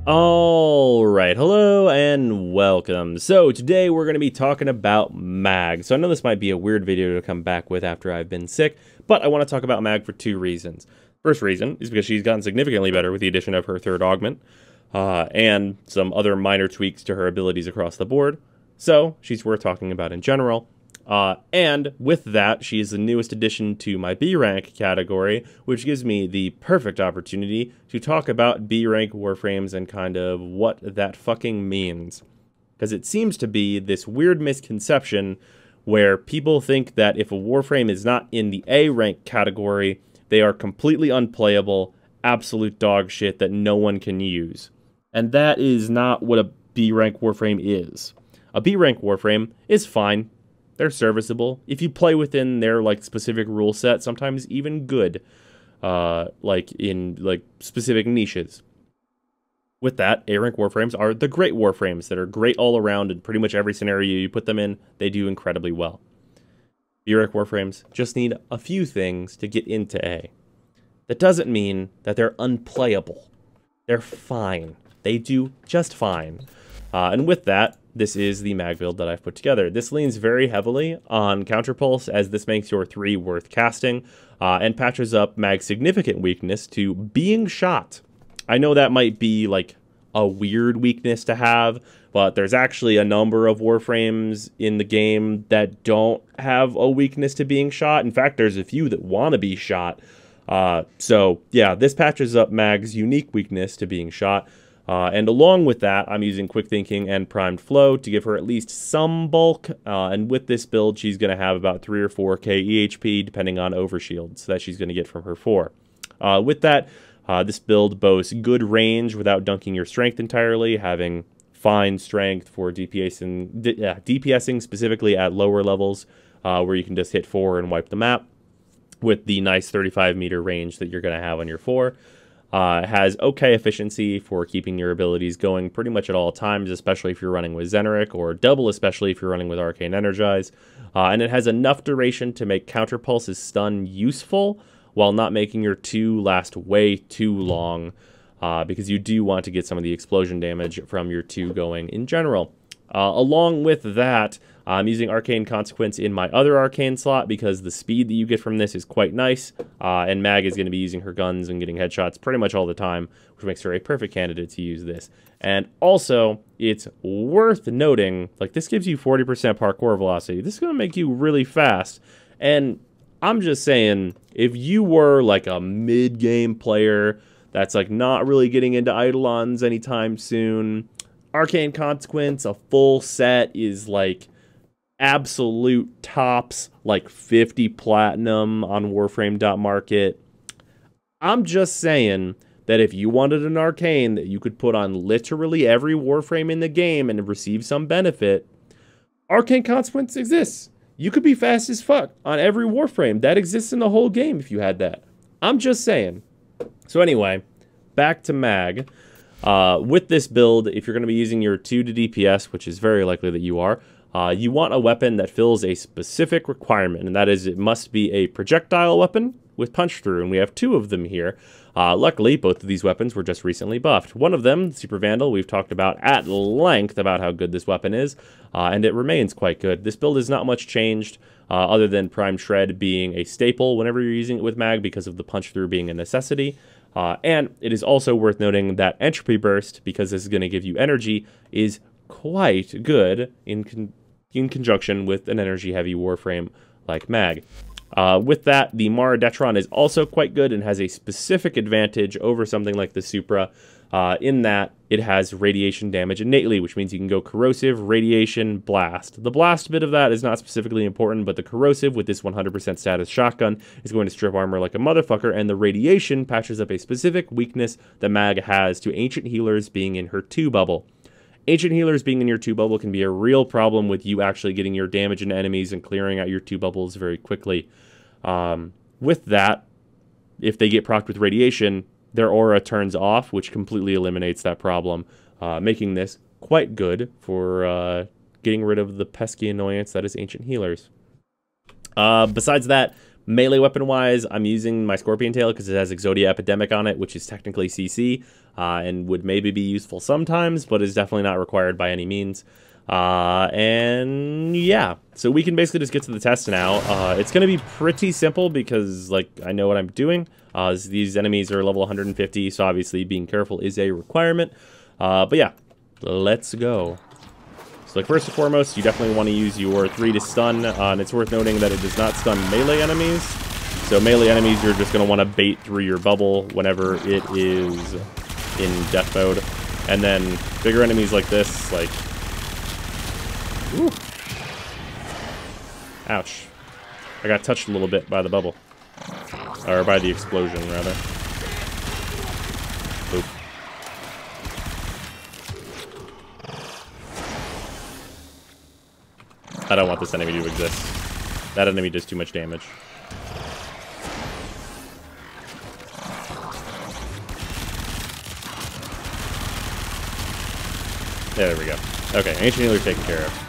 Alright, hello and welcome. So today we're going to be talking about Mag. So I know this might be a weird video to come back with after I've been sick, but I want to talk about Mag for two reasons. First reason is because she's gotten significantly better with the addition of her third augment, and some other minor tweaks to her abilities across the board. So she's worth talking about in general. And with that, she is the newest addition to my B rank category, which gives me the perfect opportunity to talk about B rank Warframes and kind of what that fucking means. Because it seems to be this weird misconception where people think that if a Warframe is not in the A rank category, they are completely unplayable, absolute dog shit that no one can use. And that is not what a B rank Warframe is. A B rank Warframe is fine. They're serviceable. If you play within their specific rule set, sometimes even good, in specific niches. With that, A-rank Warframes are the great Warframes that are great all around in pretty much every scenario you put them in. They do incredibly well. B-rank Warframes just need a few things to get into A. That doesn't mean that they're unplayable. They're fine. They do just fine. And with that, this is the mag build that I've put together. This leans very heavily on Counterpulse, as this makes your 3 worth casting, and patches up Mag's significant weakness to being shot. I know that might be a weird weakness to have, but there's actually a number of Warframes in the game that don't have a weakness to being shot. In fact, there's a few that want to be shot. So yeah, this patches up Mag's unique weakness to being shot. And along with that, I'm using Quick Thinking and Primed Flow to give her at least some bulk. And with this build, she's going to have about 3 or 4k EHP, depending on overshields that she's going to get from her 4. With that, this build boasts good range without dunking your strength entirely, having fine strength for DPSing specifically at lower levels, where you can just hit 4 and wipe the map, with the nice 35-meter range that you're going to have on your 4. Has okay efficiency for keeping your abilities going pretty much at all times, especially if you're running with Zeneric, or double especially if you're running with Arcane Energize. And it has enough duration to make Counterpulse's stun useful, while not making your 2 last way too long, because you do want to get some of the explosion damage from your 2 going in general. Along with that, I'm using Arcane Consequence in my other Arcane slot because the speed that you get from this is quite nice, and Mag is going to be using her guns and getting headshots pretty much all the time, which makes her a perfect candidate to use this. And also, it's worth noting, this gives you 40% parkour velocity. This is going to make you really fast, and I'm just saying, if you were a mid-game player that's not really getting into Eidolons anytime soon, Arcane Consequence, a full set is absolute tops, 50 platinum on Warframe.market. I'm just saying that if you wanted an Arcane that you could put on literally every Warframe in the game and receive some benefit, Arcane Consequence exists. You could be fast as fuck on every Warframe. That exists in the whole game if you had that. I'm just saying. So anyway, back to Mag. With this build, if you're going to be using your 2 to DPS, which is very likely that you are, you want a weapon that fills a specific requirement, and that is it must be a projectile weapon with punch through, and we have 2 of them here. Luckily, both of these weapons were just recently buffed. One of them, Super Vandal, we've talked about at length about how good this weapon is, and it remains quite good. This build is not much changed, other than Prime Shred being a staple whenever you're using it with Mag because of the punch through being a necessity. And it is also worth noting that Entropy Burst, because this is going to give you energy, is quite good in conjunction with an energy-heavy Warframe like Mag. With that, the Mara Detron is also quite good and has a specific advantage over something like the Supra, in that it has radiation damage innately, which means you can go corrosive, radiation, blast. The blast bit of that is not specifically important, but the corrosive with this 100% status shotgun is going to strip armor like a motherfucker, and the radiation patches up a specific weakness that Mag has to Ancient Healers being in her 2 bubble. Ancient Healers being in your 2 bubble can be a real problem with you actually getting your damage into enemies and clearing out your 2 bubbles very quickly. With that, if they get procced with radiation, their aura turns off, which completely eliminates that problem, making this quite good for getting rid of the pesky annoyance that is Ancient Healers. Besides that, Melee weapon-wise, I'm using my Scorpion Tail because it has Exodia Epidemic on it, which is technically CC, and would maybe be useful sometimes, but is definitely not required by any means. And yeah, so we can basically just get to the test now. It's going to be pretty simple because, like, I know what I'm doing. These enemies are level 150, so obviously being careful is a requirement. But yeah, let's go. So, like, first and foremost, you definitely want to use your 3 to stun, and it's worth noting that it does not stun melee enemies. So melee enemies, you're just going to want to bait through your bubble whenever it is in death mode. And then bigger enemies like this, like... Ooh. Ouch. I got touched a little bit by the bubble. Or by the explosion, rather. Oop. I don't want this enemy to exist. That enemy does too much damage. There we go. Okay, Ancient Healer taken care of.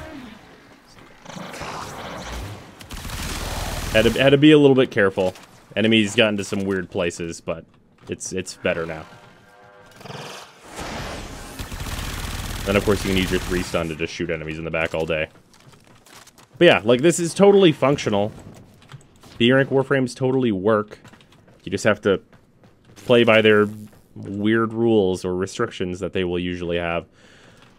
Had to be a little bit careful. Enemies got into some weird places, but it's better now. Then of course you can use your 3 stun to just shoot enemies in the back all day. But yeah, like, this is totally functional. B rank Warframes totally work. You just have to play by their weird rules or restrictions that they will usually have.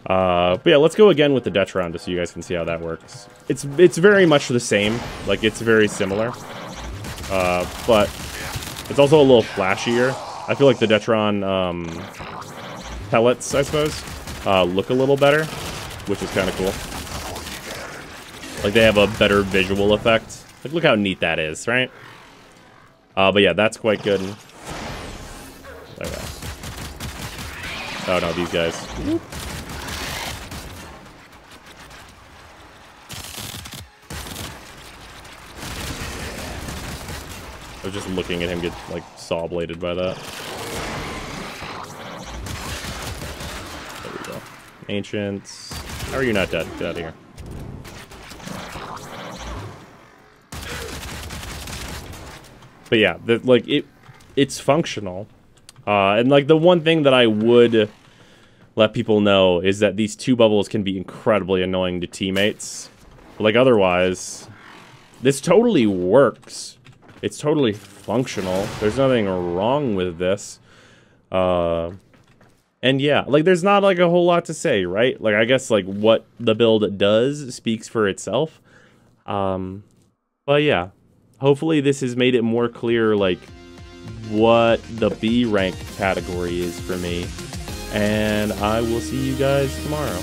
But yeah, let's go again with the Detron just so you guys can see how that works. It's very much the same. Like, it's very similar. But it's also a little flashier. I feel like the Detron pellets, I suppose, look a little better, which is kind of cool. Like, they have a better visual effect. Like, look how neat that is, right? But yeah, that's quite good. Okay. Oh no, these guys. I was just looking at him get, like, saw-bladed by that. There we go. Ancients. How are you not dead? Get out of here. But yeah, it's functional. And, like, the one thing that I would let people know is that these 2 bubbles can be incredibly annoying to teammates. But, like, otherwise, this totally works. It's totally functional. There's nothing wrong with this. And yeah, like, there's not, like, a whole lot to say, right? Like, I guess, like, what the build does speaks for itself. But yeah, hopefully this has made it more clear, like, what the B rank category is for me. And I will see you guys tomorrow.